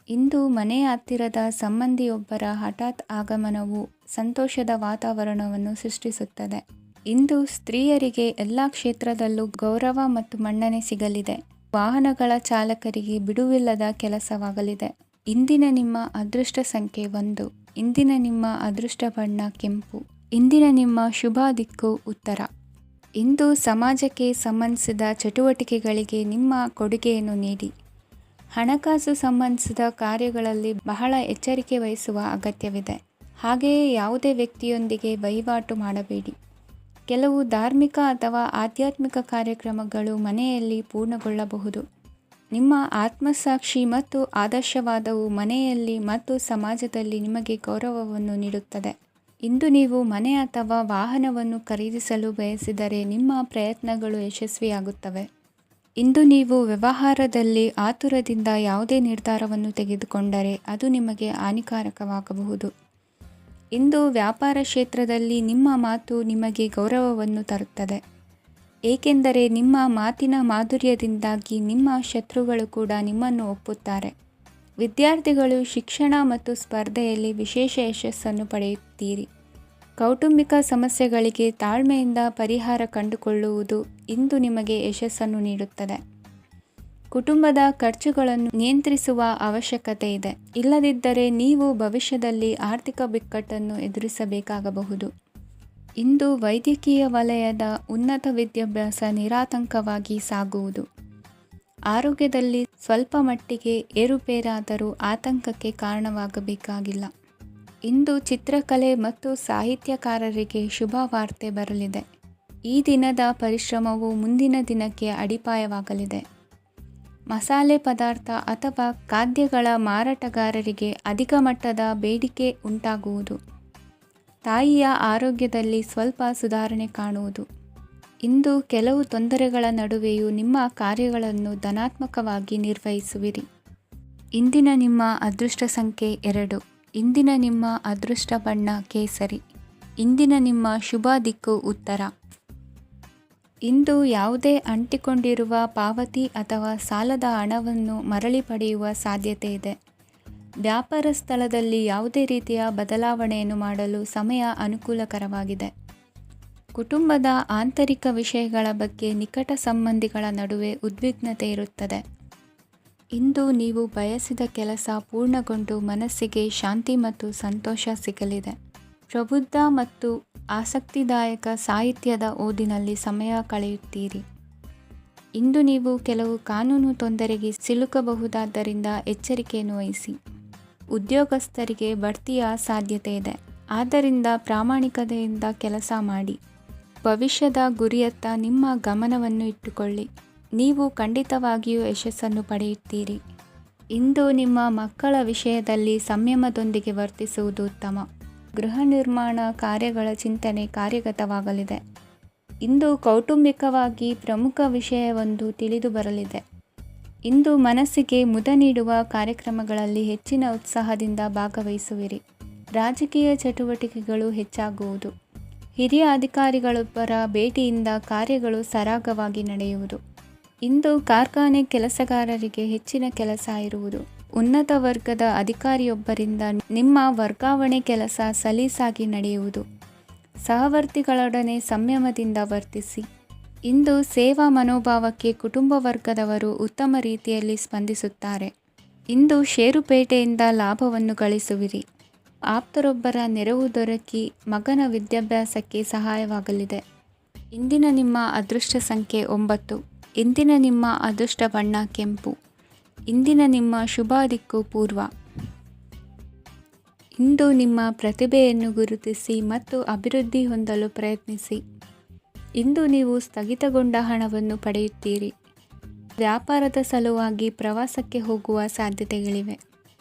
ಇಂದು ಮನೆಯ ಹತ್ತಿರದ ಸಂಬಂಧಿಯೊಬ್ಬರ ಹಠಾತ್ ಆಗಮನವು ಸಂತೋಷದ ವಾತಾವರಣವನ್ನು ಸೃಷ್ಟಿಸುತ್ತದೆ. ಇಂದು ಸ್ತ್ರೀಯರಿಗೆ ಎಲ್ಲ ಕ್ಷೇತ್ರದಲ್ಲೂ ಗೌರವ ಮತ್ತು ಮನ್ನಣೆ ಸಿಗಲಿದೆ. ವಾಹನಗಳ ಚಾಲಕರಿಗೆ ಬಿಡುವಿಲ್ಲದ ಕೆಲಸವಾಗಲಿದೆ. ಇಂದಿನ ನಿಮ್ಮ ಅದೃಷ್ಟ ಸಂಖ್ಯೆ 1. ಇಂದಿನ ನಿಮ್ಮ ಅದೃಷ್ಟ ಬಣ್ಣ ಕೆಂಪು. ಇಂದಿನ ನಿಮ್ಮ ಶುಭ ದಿಕ್ಕು ಉತ್ತರ. ಇಂದು ಸಮಾಜಕ್ಕೆ ಸಂಬಂಧಿಸಿದ ಚಟುವಟಿಕೆಗಳಿಗೆ ನಿಮ್ಮ ಕೊಡುಗೆಯನ್ನು ನೀಡಿ. ಹಣಕಾಸು ಸಂಬಂಧಿಸಿದ ಕಾರ್ಯಗಳಲ್ಲಿ ಬಹಳ ಎಚ್ಚರಿಕೆ ವಹಿಸುವ ಅಗತ್ಯವಿದೆ. ಹಾಗೆಯೇ ಯಾವುದೇ ವ್ಯಕ್ತಿಯೊಂದಿಗೆ ವಹಿವಾಟು ಮಾಡಬೇಡಿ. ಕೆಲವು ಧಾರ್ಮಿಕ ಅಥವಾ ಆಧ್ಯಾತ್ಮಿಕ ಕಾರ್ಯಕ್ರಮಗಳು ಮನೆಯಲ್ಲಿ ಪೂರ್ಣಗೊಳ್ಳಬಹುದು. ನಿಮ್ಮ ಆತ್ಮಸಾಕ್ಷಿ ಮತ್ತು ಆದರ್ಶವಾದವು ಮನೆಯಲ್ಲಿ ಮತ್ತು ಸಮಾಜದಲ್ಲಿ ನಿಮಗೆ ಗೌರವವನ್ನು ನೀಡುತ್ತದೆ. ಇಂದು ನೀವು ಮನೆ ಅಥವಾ ವಾಹನವನ್ನು ಖರೀದಿಸಲು ಬಯಸಿದರೆ ನಿಮ್ಮ ಪ್ರಯತ್ನಗಳು ಯಶಸ್ವಿಯಾಗುತ್ತವೆ. ಇಂದು ನೀವು ವ್ಯವಹಾರದಲ್ಲಿ ಆತುರದಿಂದ ಯಾವುದೇ ನಿರ್ಧಾರವನ್ನು ತೆಗೆದುಕೊಂಡರೆ ಅದು ನಿಮಗೆ ಹಾನಿಕಾರಕವಾಗಬಹುದು. ಇಂದು ವ್ಯಾಪಾರ ಕ್ಷೇತ್ರದಲ್ಲಿ ನಿಮ್ಮ ಮಾತು ನಿಮಗೆ ಗೌರವವನ್ನು ತರುತ್ತದೆ, ಏಕೆಂದರೆ ನಿಮ್ಮ ಮಾತಿನ ಮಾಧುರ್ಯದಿಂದಾಗಿ ನಿಮ್ಮ ಶತ್ರುಗಳು ಕೂಡ ನಿಮ್ಮನ್ನು ಒಪ್ಪುತ್ತಾರೆ. ವಿದ್ಯಾರ್ಥಿಗಳು ಶಿಕ್ಷಣ ಮತ್ತು ಸ್ಪರ್ಧೆಯಲ್ಲಿ ವಿಶೇಷ ಯಶಸ್ಸನ್ನು ಪಡೆಯುತ್ತೀರಿ. ಕೌಟುಂಬಿಕ ಸಮಸ್ಯೆಗಳಿಗೆ ತಾಳ್ಮೆಯಿಂದ ಪರಿಹಾರ ಕಂಡುಕೊಳ್ಳುವುದು ಇಂದು ನಿಮಗೆ ಯಶಸ್ಸನ್ನು ನೀಡುತ್ತದೆ. ಕುಟುಂಬದ ಖರ್ಚುಗಳನ್ನು ನಿಯಂತ್ರಿಸುವ ಅವಶ್ಯಕತೆ ಇದೆ. ಇಲ್ಲದಿದ್ದರೆ ನೀವು ಭವಿಷ್ಯದಲ್ಲಿ ಆರ್ಥಿಕ ಬಿಕ್ಕಟ್ಟನ್ನು ಎದುರಿಸಬೇಕಾಗಬಹುದು. ಇಂದು ವೈದ್ಯಕೀಯ ವಲಯದ ಉನ್ನತ ವಿದ್ಯಾಭ್ಯಾಸ ನಿರಾತಂಕವಾಗಿ ಸಾಗುವುದು. ಆರೋಗ್ಯದಲ್ಲಿ ಸ್ವಲ್ಪ ಮಟ್ಟಿಗೆ ಏರುಪೇರಾದರೂ ಆತಂಕಕ್ಕೆ ಕಾರಣವಾಗಬೇಕಾಗಿಲ್ಲ. ಇಂದು ಚಿತ್ರಕಲೆ ಮತ್ತು ಸಾಹಿತ್ಯಕಾರರಿಗೆ ಶುಭ ವಾರ್ತೆ ಬರಲಿದೆ. ಈ ದಿನದ ಪರಿಶ್ರಮವು ಮುಂದಿನ ದಿನಕ್ಕೆ ಅಡಿಪಾಯವಾಗಲಿದೆ. ಮಸಾಲೆ ಪದಾರ್ಥ ಅಥವಾ ಖಾದ್ಯಗಳ ಮಾರಾಟಗಾರರಿಗೆ ಅಧಿಕ ಮಟ್ಟದ ಬೇಡಿಕೆ ಉಂಟಾಗುವುದು. ತಾಯಿಯ ಆರೋಗ್ಯದಲ್ಲಿ ಸ್ವಲ್ಪ ಸುಧಾರಣೆ ಕಾಣುವುದು. ಇಂದು ಕೆಲವು ತೊಂದರೆಗಳ ನಡುವೆಯೂ ನಿಮ್ಮ ಕಾರ್ಯಗಳನ್ನು ಧನಾತ್ಮಕವಾಗಿ ನಿರ್ವಹಿಸುವಿರಿ. ಇಂದಿನ ನಿಮ್ಮ ಅದೃಷ್ಟ ಸಂಖ್ಯೆ 2. ಇಂದಿನ ನಿಮ್ಮ ಅದೃಷ್ಟ ಬಣ್ಣ ಕೇಸರಿ. ಇಂದಿನ ನಿಮ್ಮ ಶುಭ ದಿಕ್ಕು ಉತ್ತರ. ಇಂದು ಯಾವುದೇ ಅಂಟಿಕೊಂಡಿರುವ ಪಾವತಿ ಅಥವಾ ಸಾಲದ ಹಣವನ್ನು ಮರಳಿ ಪಡೆಯುವ ಸಾಧ್ಯತೆ ಇದೆ. ವ್ಯಾಪಾರ ಸ್ಥಳದಲ್ಲಿ ಯಾವುದೇ ರೀತಿಯ ಬದಲಾವಣೆಯನ್ನು ಮಾಡಲು ಸಮಯ ಅನುಕೂಲಕರವಾಗಿದೆ. ಕುಟುಂಬದ ಆಂತರಿಕ ವಿಷಯಗಳ ಬಗ್ಗೆ ನಿಕಟ ಸಂಬಂಧಿಗಳ ನಡುವೆ ಉದ್ವಿಗ್ನತೆ ಇರುತ್ತದೆ. ಇಂದು ನೀವು ಬಯಸಿದ ಕೆಲಸ ಪೂರ್ಣಗೊಂಡು ಮನಸ್ಸಿಗೆ ಶಾಂತಿ ಮತ್ತು ಸಂತೋಷ ಸಿಗಲಿದೆ. ಪ್ರಬುದ್ಧ ಮತ್ತು ಆಸಕ್ತಿದಾಯಕ ಸಾಹಿತ್ಯದ ಓದಿನಲ್ಲಿ ಸಮಯ ಕಳೆಯುತ್ತೀರಿ. ಇಂದು ನೀವು ಕೆಲವು ಕಾನೂನು ತೊಂದರೆಗೆ ಸಿಲುಕಬಹುದಾದ್ದರಿಂದ ಎಚ್ಚರಿಕೆಯನ್ನು ವಹಿಸಿ. ಉದ್ಯೋಗಸ್ಥರಿಗೆ ಬಡ್ತಿಯ ಸಾಧ್ಯತೆ ಇದೆ, ಆದ್ದರಿಂದ ಪ್ರಾಮಾಣಿಕತೆಯಿಂದ ಕೆಲಸ ಮಾಡಿ. ಭವಿಷ್ಯದ ಗುರಿಯತ್ತ ನಿಮ್ಮ ಗಮನವನ್ನು ಇಟ್ಟುಕೊಳ್ಳಿ. ನೀವು ಖಂಡಿತವಾಗಿಯೂ ಯಶಸ್ಸನ್ನು ಪಡೆಯುತ್ತೀರಿ. ಇಂದು ನಿಮ್ಮ ಮಕ್ಕಳ ವಿಷಯದಲ್ಲಿ ಸಂಯಮದೊಂದಿಗೆ ವರ್ತಿಸುವುದು ಉತ್ತಮ. ಗೃಹ ನಿರ್ಮಾಣ ಕಾರ್ಯಗಳ ಚಿಂತನೆ ಕಾರ್ಯಗತವಾಗಲಿದೆ. ಇಂದು ಕೌಟುಂಬಿಕವಾಗಿ ಪ್ರಮುಖ ವಿಷಯವೊಂದು ತಿಳಿದು ಬರಲಿದೆ. ಇಂದು ಮನಸ್ಸಿಗೆ ಮುದ ನೀಡುವ ಕಾರ್ಯಕ್ರಮಗಳಲ್ಲಿ ಹೆಚ್ಚಿನ ಉತ್ಸಾಹದಿಂದ ಭಾಗವಹಿಸುವಿರಿ. ರಾಜಕೀಯ ಚಟುವಟಿಕೆಗಳು ಹೆಚ್ಚಾಗುವುದು. ಹಿರಿಯ ಅಧಿಕಾರಿಗಳೊಬ್ಬರ ಭೇಟಿಯಿಂದ ಕಾರ್ಯಗಳು ಸರಾಗವಾಗಿ ನಡೆಯುವುದು. ಇಂದು ಕಾರ್ಖಾನೆ ಕೆಲಸಗಾರರಿಗೆ ಹೆಚ್ಚಿನ ಕೆಲಸ ಇರುವುದು. ಉನ್ನತ ವರ್ಗದ ಅಧಿಕಾರಿಯೊಬ್ಬರಿಂದ ನಿಮ್ಮ ವರ್ಗಾವಣೆ ಕೆಲಸ ಸಲೀಸಾಗಿ ನಡೆಯುವುದು. ಸಹವರ್ತಿಗಳೊಡನೆ ಸಂಯಮದಿಂದ ವರ್ತಿಸಿ. ಇಂದು ಸೇವಾ ಮನೋಭಾವಕ್ಕೆ ಕುಟುಂಬ ವರ್ಗದವರು ಉತ್ತಮ ರೀತಿಯಲ್ಲಿ ಸ್ಪಂದಿಸುತ್ತಾರೆ. ಇಂದು ಷೇರುಪೇಟೆಯಿಂದ ಲಾಭವನ್ನು ಗಳಿಸುವಿರಿ. ಆಪ್ತರೊಬ್ಬರ ನೆರವು ದೊರಕಿ ಮಗನ ವಿದ್ಯಾಭ್ಯಾಸಕ್ಕೆ ಸಹಾಯವಾಗಲಿದೆ. ಇಂದಿನ ನಿಮ್ಮ ಅದೃಷ್ಟ ಸಂಖ್ಯೆ 9. ಇಂದಿನ ನಿಮ್ಮ ಅದೃಷ್ಟ ಬಣ್ಣ ಕೆಂಪು. ಇಂದಿನ ನಿಮ್ಮ ಶುಭ ದಿಕ್ಕು ಪೂರ್ವ. ಇಂದು ನಿಮ್ಮ ಪ್ರತಿಭೆಯನ್ನು ಗುರುತಿಸಿ ಮತ್ತು ಅಭಿವೃದ್ಧಿ ಹೊಂದಲು ಪ್ರಯತ್ನಿಸಿ. ಇಂದು ನೀವು ಸ್ಥಗಿತಗೊಂಡ ಹಣವನ್ನು ಪಡೆಯುತ್ತೀರಿ. ವ್ಯಾಪಾರದ ಸಲುವಾಗಿ ಪ್ರವಾಸಕ್ಕೆ ಹೋಗುವ ಸಾಧ್ಯತೆಗಳಿವೆ.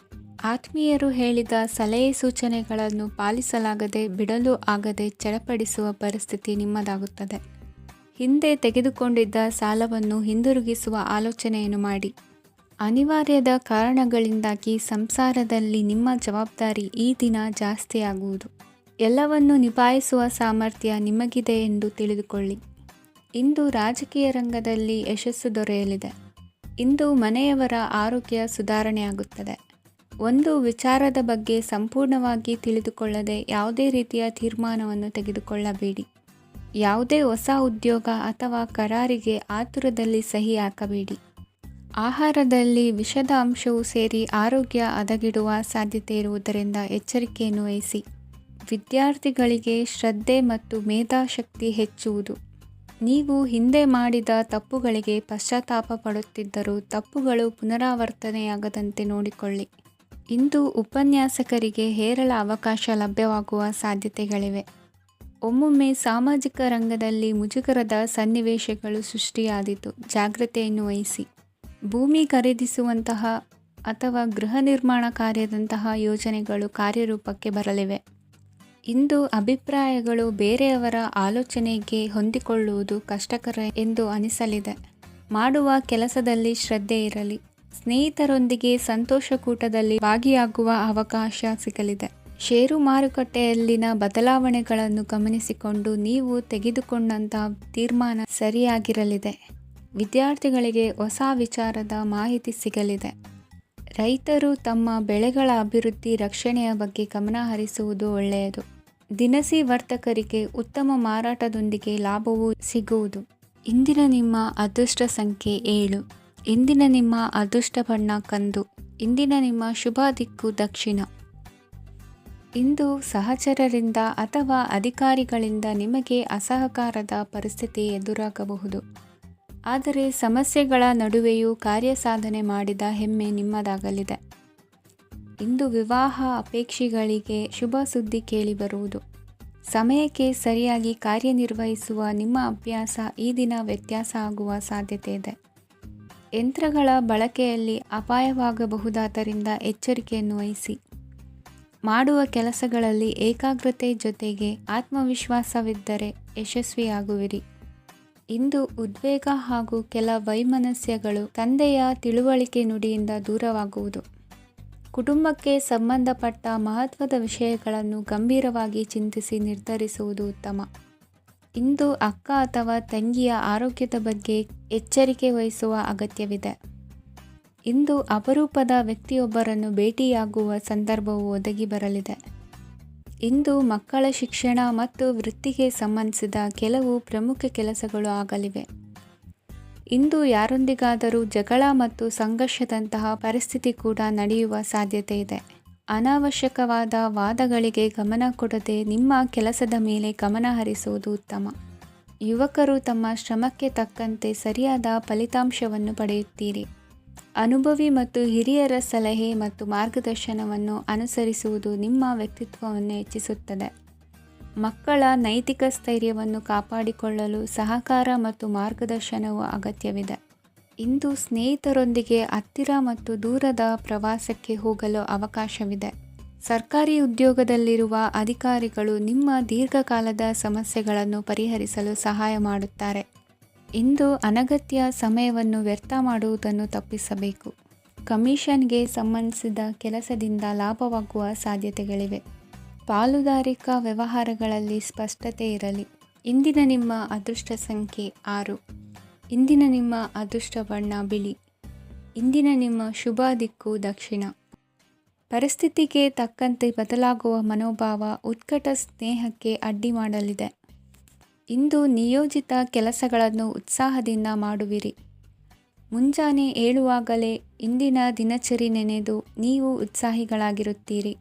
ಆತ್ಮೀಯರು ಹೇಳಿದ ಸಲಹೆ ಸೂಚನೆಗಳನ್ನು ಪಾಲಿಸಲಾಗದೆ ಬಿಡಲು ಆಗದೆ ಚಡಪಡಿಸುವ ಪರಿಸ್ಥಿತಿ ನಿಮ್ಮದಾಗುತ್ತದೆ. ಹಿಂದೆ ತೆಗೆದುಕೊಂಡಿದ್ದ ಸಾಲವನ್ನು ಹಿಂದಿರುಗಿಸುವ ಆಲೋಚನೆಯನ್ನು ಮಾಡಿ. ಅನಿವಾರ್ಯದ ಕಾರಣಗಳಿಂದಾಗಿ ಸಂಸಾರದಲ್ಲಿ ನಿಮ್ಮ ಜವಾಬ್ದಾರಿ ಈ ದಿನ ಜಾಸ್ತಿಯಾಗುವುದು. ಎಲ್ಲವನ್ನು ನಿಭಾಯಿಸುವ ಸಾಮರ್ಥ್ಯ ನಿಮಗಿದೆ ಎಂದು ತಿಳಿದುಕೊಳ್ಳಿ. ಇಂದು ರಾಜಕೀಯ ರಂಗದಲ್ಲಿ ಯಶಸ್ಸು ದೊರೆಯಲಿದೆ. ಇಂದು ಮನೆಯವರ ಆರೋಗ್ಯ ಸುಧಾರಣೆಯಾಗುತ್ತದೆ. ಒಂದು ವಿಚಾರದ ಬಗ್ಗೆ ಸಂಪೂರ್ಣವಾಗಿ ತಿಳಿದುಕೊಳ್ಳದೆ ಯಾವುದೇ ರೀತಿಯ ತೀರ್ಮಾನವನ್ನು ತೆಗೆದುಕೊಳ್ಳಬೇಡಿ. ಯಾವುದೇ ಹೊಸ ಉದ್ಯೋಗ ಅಥವಾ ಕರಾರಿಗೆ ಆತುರದಲ್ಲಿ ಸಹಿ ಹಾಕಬೇಡಿ. ಆಹಾರದಲ್ಲಿ ವಿಷದ ಅಂಶವು ಸೇರಿ ಆರೋಗ್ಯ ಹದಗೆಡುವ ಸಾಧ್ಯತೆ ಇರುವುದರಿಂದ ಎಚ್ಚರಿಕೆಯನ್ನು ವಹಿಸಿ. ವಿದ್ಯಾರ್ಥಿಗಳಿಗೆ ಶ್ರದ್ಧೆ ಮತ್ತು ಮೇಧಾಶಕ್ತಿ ಹೆಚ್ಚುವುದು. ನೀವು ಹಿಂದೆ ಮಾಡಿದ ತಪ್ಪುಗಳಿಗೆ ಪಶ್ಚಾತ್ತಾಪ ಪಡುತ್ತಿದ್ದರೂ ತಪ್ಪುಗಳು ಪುನರಾವರ್ತನೆಯಾಗದಂತೆ ನೋಡಿಕೊಳ್ಳಿ. ಇಂದು ಉಪನ್ಯಾಸಕರಿಗೆ ಹೇರಳ ಅವಕಾಶ ಲಭ್ಯವಾಗುವ ಸಾಧ್ಯತೆಗಳಿವೆ. ಒಮ್ಮೊಮ್ಮೆ ಸಾಮಾಜಿಕ ರಂಗದಲ್ಲಿ ಮುಜುಗರದ ಸನ್ನಿವೇಶಗಳು ಸೃಷ್ಟಿಯಾದೀತು. ಜಾಗ್ರತೆಯನ್ನು ವಹಿಸಿ. ಭೂಮಿ ಖರೀದಿಸುವಂತಹ ಅಥವಾ ಗೃಹ ನಿರ್ಮಾಣ ಕಾರ್ಯದಂತಹ ಯೋಜನೆಗಳು ಕಾರ್ಯರೂಪಕ್ಕೆ ಬರಲಿವೆ. ಇಂದು ಅಭಿಪ್ರಾಯಗಳು ಬೇರೆಯವರ ಆಲೋಚನೆಗೆ ಹೊಂದಿಕೊಳ್ಳುವುದು ಕಷ್ಟಕರ ಎಂದು ಅನಿಸಲಿದೆ. ಮಾಡುವ ಕೆಲಸದಲ್ಲಿ ಶ್ರದ್ಧೆ ಇರಲಿ. ಸ್ನೇಹಿತರೊಂದಿಗೆ ಸಂತೋಷಕೂಟದಲ್ಲಿ ಭಾಗಿಯಾಗುವ ಅವಕಾಶ ಸಿಗಲಿದೆ. ಷೇರು ಮಾರುಕಟ್ಟೆಯಲ್ಲಿನ ಬದಲಾವಣೆಗಳನ್ನು ಗಮನಿಸಿಕೊಂಡು ನೀವು ತೆಗೆದುಕೊಂಡಂತಹ ತೀರ್ಮಾನ ಸರಿಯಾಗಿರಲಿದೆ. ವಿದ್ಯಾರ್ಥಿಗಳಿಗೆ ಹೊಸ ವಿಚಾರದ ಮಾಹಿತಿ ಸಿಗಲಿದೆ. ರೈತರು ತಮ್ಮ ಬೆಳೆಗಳ ಅಭಿವೃದ್ಧಿ ರಕ್ಷಣೆಯ ಬಗ್ಗೆ ಗಮನ ಹರಿಸುವುದು ಒಳ್ಳೆಯದು. ದಿನಸಿ ವರ್ತಕರಿಗೆ ಉತ್ತಮ ಮಾರಾಟದೊಂದಿಗೆ ಲಾಭವೂ ಸಿಗುವುದು. ಇಂದಿನ ನಿಮ್ಮ ಅದೃಷ್ಟ ಸಂಖ್ಯೆ 7. ಇಂದಿನ ನಿಮ್ಮ ಅದೃಷ್ಟ ಬಣ್ಣ ಕಂದು. ಇಂದಿನ ನಿಮ್ಮ ಶುಭ ದಿಕ್ಕು ದಕ್ಷಿಣ. ಇಂದು ಸಹಚರರಿಂದ ಅಥವಾ ಅಧಿಕಾರಿಗಳಿಂದ ನಿಮಗೆ ಅಸಹಕಾರದ ಪರಿಸ್ಥಿತಿ ಎದುರಾಗಬಹುದು. ಆದರೆ ಸಮಸ್ಯೆಗಳ ನಡುವೆಯೂ ಕಾರ್ಯಸಾಧನೆ ಮಾಡಿದ ಹೆಮ್ಮೆ ನಿಮ್ಮದಾಗಲಿದೆ. ಇಂದು ವಿವಾಹ ಅಪೇಕ್ಷಿಗಳಿಗೆ ಶುಭ ಸುದ್ದಿ ಕೇಳಿಬರುವುದು. ಸಮಯಕ್ಕೆ ಸರಿಯಾಗಿ ಕಾರ್ಯನಿರ್ವಹಿಸುವ ನಿಮ್ಮ ಅಭ್ಯಾಸ ಈ ದಿನ ವ್ಯತ್ಯಾಸ ಆಗುವ ಸಾಧ್ಯತೆ ಇದೆ. ಯಂತ್ರಗಳ ಬಳಕೆಯಲ್ಲಿ ಅಪಾಯವಾಗಬಹುದಾದ್ದರಿಂದ ಎಚ್ಚರಿಕೆಯನ್ನು ವಹಿಸಿ. ಮಾಡುವ ಕೆಲಸಗಳಲ್ಲಿ ಏಕಾಗ್ರತೆ ಜೊತೆಗೆ ಆತ್ಮವಿಶ್ವಾಸವಿದ್ದರೆ ಯಶಸ್ವಿಯಾಗುವಿರಿ. ಇಂದು ಉದ್ವೇಗ ಹಾಗೂ ಕೆಲ ವೈಮನಸ್ಯಗಳು ತಂದೆಯ ತಿಳುವಳಿಕೆ ನುಡಿಯಿಂದ ದೂರವಾಗುವುದು. ಕುಟುಂಬಕ್ಕೆ ಸಂಬಂಧಪಟ್ಟ ಮಹತ್ವದ ವಿಷಯಗಳನ್ನು ಗಂಭೀರವಾಗಿ ಚಿಂತಿಸಿ ನಿರ್ಧರಿಸುವುದು ಉತ್ತಮ. ಇಂದು ಅಕ್ಕ ಅಥವಾ ತಂಗಿಯ ಆರೋಗ್ಯದ ಬಗ್ಗೆ ಎಚ್ಚರಿಕೆ ವಹಿಸುವ ಅಗತ್ಯವಿದೆ. ಇಂದು ಅಪರೂಪದ ವ್ಯಕ್ತಿಯೊಬ್ಬರನ್ನು ಭೇಟಿಯಾಗುವ ಸಂದರ್ಭವು ಒದಗಿ ಬರಲಿದೆ. ಇಂದು ಮಕ್ಕಳ ಶಿಕ್ಷಣ ಮತ್ತು ವೃತ್ತಿಗೆ ಸಂಬಂಧಿಸಿದ ಕೆಲವು ಪ್ರಮುಖ ಕೆಲಸಗಳು ಆಗಲಿವೆ. ಇಂದು ಯಾರೊಂದಿಗಾದರೂ ಜಗಳ ಮತ್ತು ಸಂಘರ್ಷದಂತಹ ಪರಿಸ್ಥಿತಿ ಕೂಡ ನಡೆಯುವ ಸಾಧ್ಯತೆ ಇದೆ. ಅನಾವಶ್ಯಕವಾದ ವಾದಗಳಿಗೆ ಗಮನ ಕೊಡದೆ ನಿಮ್ಮ ಕೆಲಸದ ಮೇಲೆ ಗಮನ ಹರಿಸುವುದು ಉತ್ತಮ. ಯುವಕರು ತಮ್ಮ ಶ್ರಮಕ್ಕೆ ತಕ್ಕಂತೆ ಸರಿಯಾದ ಫಲಿತಾಂಶವನ್ನು ಪಡೆಯುತ್ತೀರಿ. ಅನುಭವಿ ಮತ್ತು ಹಿರಿಯರ ಸಲಹೆ ಮತ್ತು ಮಾರ್ಗದರ್ಶನವನ್ನು ಅನುಸರಿಸುವುದು ನಿಮ್ಮ ವ್ಯಕ್ತಿತ್ವವನ್ನು ಹೆಚ್ಚಿಸುತ್ತದೆ. ಮಕ್ಕಳ ನೈತಿಕ ಸ್ಥೈರ್ಯವನ್ನು ಕಾಪಾಡಿಕೊಳ್ಳಲು ಸಹಕಾರ ಮತ್ತು ಮಾರ್ಗದರ್ಶನವು ಅಗತ್ಯವಿದೆ. ಇಂದು ಸ್ನೇಹಿತರೊಂದಿಗೆ ಹತ್ತಿರ ಮತ್ತು ದೂರದ ಪ್ರವಾಸಕ್ಕೆ ಹೋಗಲು ಅವಕಾಶವಿದೆ. ಸರ್ಕಾರಿ ಉದ್ಯೋಗದಲ್ಲಿರುವ ಅಧಿಕಾರಿಗಳು ನಿಮ್ಮ ದೀರ್ಘಕಾಲದ ಸಮಸ್ಯೆಗಳನ್ನು ಪರಿಹರಿಸಲು ಸಹಾಯ ಮಾಡುತ್ತಾರೆ. ಇಂದು ಅನಗತ್ಯ ಸಮಯವನ್ನು ವ್ಯರ್ಥ ಮಾಡುವುದನ್ನು ತಪ್ಪಿಸಬೇಕು. ಕಮಿಷನ್ಗೆ ಸಂಬಂಧಿಸಿದ ಕೆಲಸದಿಂದ ಲಾಭವಾಗುವ ಸಾಧ್ಯತೆಗಳಿವೆ. ಪಾಲುದಾರಿಕಾ ವ್ಯವಹಾರಗಳಲ್ಲಿ ಸ್ಪಷ್ಟತೆ ಇರಲಿ. ಇಂದಿನ ನಿಮ್ಮ ಅದೃಷ್ಟ ಸಂಖ್ಯೆ 6. ಇಂದಿನ ನಿಮ್ಮ ಅದೃಷ್ಟ ಬಣ್ಣ ಬಿಳಿ. ಇಂದಿನ ನಿಮ್ಮ ಶುಭ ದಿಕ್ಕು ದಕ್ಷಿಣ. ಪರಿಸ್ಥಿತಿಗೆ ತಕ್ಕಂತೆ ಬದಲಾಗುವ ಮನೋಭಾವ ಉತ್ಕಟ ಸ್ನೇಹಕ್ಕೆ ಅಡ್ಡಿ ಮಾಡಲಿದೆ. ಇಂದು ನಿಯೋಜಿತ ಕೆಲಸಗಳನ್ನು ಉತ್ಸಾಹದಿಂದ ಮಾಡುವಿರಿ. ಮುಂಜಾನೆ ಏಳುವಾಗಲೇ ಇಂದಿನ ದಿನಚರಿ ನೆನೆದು ನೀವು ಉತ್ಸಾಹಿಗಳಾಗಿರುತ್ತೀರಿ.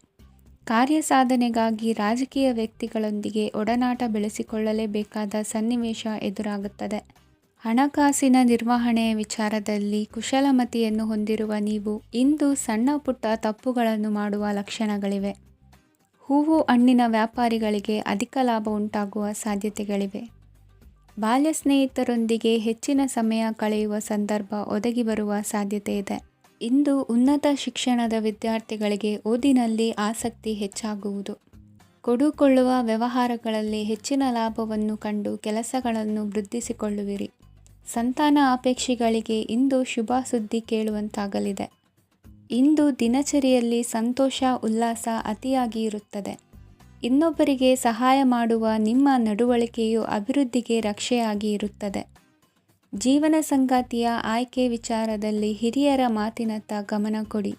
ಕಾರ್ಯಸಾಧನೆಗಾಗಿ ರಾಜಕೀಯ ವ್ಯಕ್ತಿಗಳೊಂದಿಗೆ ಒಡನಾಟ ಬೆಳೆಸಿಕೊಳ್ಳಲೇಬೇಕಾದ ಸನ್ನಿವೇಶ ಎದುರಾಗುತ್ತದೆ. ಹಣಕಾಸಿನ ನಿರ್ವಹಣೆಯ ವಿಚಾರದಲ್ಲಿ ಕುಶಲಮತಿಯನ್ನು ಹೊಂದಿರುವ ನೀವು ಇಂದು ಸಣ್ಣ ಪುಟ್ಟ ತಪ್ಪುಗಳನ್ನು ಮಾಡುವ ಲಕ್ಷಣಗಳಿವೆ. ಹೂವು ಹಣ್ಣಿನ ವ್ಯಾಪಾರಿಗಳಿಗೆ ಅಧಿಕ ಲಾಭ ಉಂಟಾಗುವ ಸಾಧ್ಯತೆಗಳಿವೆ. ಬಾಲ್ಯ ಸ್ನೇಹಿತರೊಂದಿಗೆ ಹೆಚ್ಚಿನ ಸಮಯ ಕಳೆಯುವ ಸಂದರ್ಭ ಒದಗಿ ಬರುವ ಸಾಧ್ಯತೆ ಇದೆ. ಇಂದು ಉನ್ನತ ಶಿಕ್ಷಣದ ವಿದ್ಯಾರ್ಥಿಗಳಿಗೆ ಓದಿನಲ್ಲಿ ಆಸಕ್ತಿ ಹೆಚ್ಚಾಗುವುದು. ಕೊಡುಕೊಳ್ಳುವ ವ್ಯವಹಾರಗಳಲ್ಲಿ ಹೆಚ್ಚಿನ ಲಾಭವನ್ನು ಕಂಡು ಕೆಲಸಗಳನ್ನು ವೃದ್ಧಿಸಿಕೊಳ್ಳುವಿರಿ. ಸಂತಾನ ಅಪೇಕ್ಷಿಗಳಿಗೆ ಇಂದು ಶುಭ ಸುದ್ದಿ ಕೇಳುವಂತಾಗಲಿದೆ. ಇಂದು ದಿನಚರಿಯಲ್ಲಿ ಸಂತೋಷ ಉಲ್ಲಾಸ ಅತಿಯಾಗಿ ಇರುತ್ತದೆ. ಇನ್ನೊಬ್ಬರಿಗೆ ಸಹಾಯ ಮಾಡುವ ನಿಮ್ಮ ನಡವಳಿಕೆಯು ಅಭಿವೃದ್ಧಿಗೆ ರಕ್ಷೆಯಾಗಿ ಇರುತ್ತದೆ. ಜೀವನ ಸಂಗಾತಿಯ ಆಯ್ಕೆ ವಿಚಾರದಲ್ಲಿ ಹಿರಿಯರ ಮಾತಿನತ್ತ ಗಮನ ಕೊಡಿ.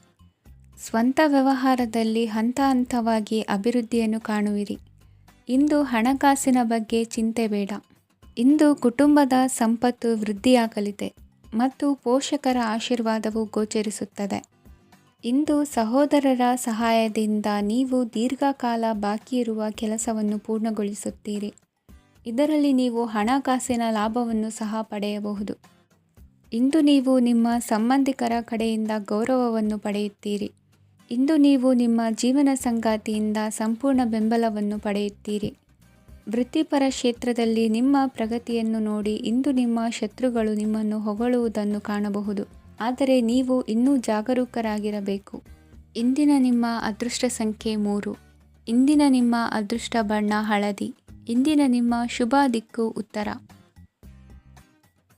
ಸ್ವಂತ ವ್ಯವಹಾರದಲ್ಲಿ ಹಂತ ಹಂತವಾಗಿ ಅಭಿವೃದ್ಧಿಯನ್ನು ಕಾಣುವಿರಿ. ಇಂದು ಹಣಕಾಸಿನ ಬಗ್ಗೆ ಚಿಂತೆ ಬೇಡ. ಇಂದು ಕುಟುಂಬದ ಸಂಪತ್ತು ವೃದ್ಧಿಯಾಗಲಿದೆ ಮತ್ತು ಪೋಷಕರ ಆಶೀರ್ವಾದವು ಗೋಚರಿಸುತ್ತದೆ. ಇಂದು ಸಹೋದರರ ಸಹಾಯದಿಂದ ನೀವು ದೀರ್ಘಕಾಲ ಬಾಕಿ ಇರುವ ಕೆಲಸವನ್ನು ಪೂರ್ಣಗೊಳಿಸುತ್ತೀರಿ. ಇದರಲ್ಲಿ ನೀವು ಹಣಕಾಸಿನ ಲಾಭವನ್ನು ಸಹ ಪಡೆಯಬಹುದು. ಇಂದು ನೀವು ನಿಮ್ಮ ಸಂಬಂಧಿಕರ ಕಡೆಯಿಂದ ಗೌರವವನ್ನು ಪಡೆಯುತ್ತೀರಿ. ಇಂದು ನೀವು ನಿಮ್ಮ ಜೀವನ ಸಂಗಾತಿಯಿಂದ ಸಂಪೂರ್ಣ ಬೆಂಬಲವನ್ನು ಪಡೆಯುತ್ತೀರಿ. ವೃತ್ತಿಪರ ಕ್ಷೇತ್ರದಲ್ಲಿ ನಿಮ್ಮ ಪ್ರಗತಿಯನ್ನು ನೋಡಿ ಇಂದು ನಿಮ್ಮ ಶತ್ರುಗಳು ನಿಮ್ಮನ್ನು ಹೊಗಳುವುದನ್ನು ಕಾಣಬಹುದು. ಆದರೆ ನೀವು ಇನ್ನೂ ಜಾಗರೂಕರಾಗಿರಬೇಕು. ಇಂದಿನ ನಿಮ್ಮ ಅದೃಷ್ಟ ಸಂಖ್ಯೆ 3. ಇಂದಿನ ನಿಮ್ಮ ಅದೃಷ್ಟ ಬಣ್ಣ ಹಳದಿ. ಇಂದಿನ ನಿಮ್ಮ ಶುಭ ದಿಕ್ಕು ಉತ್ತರ.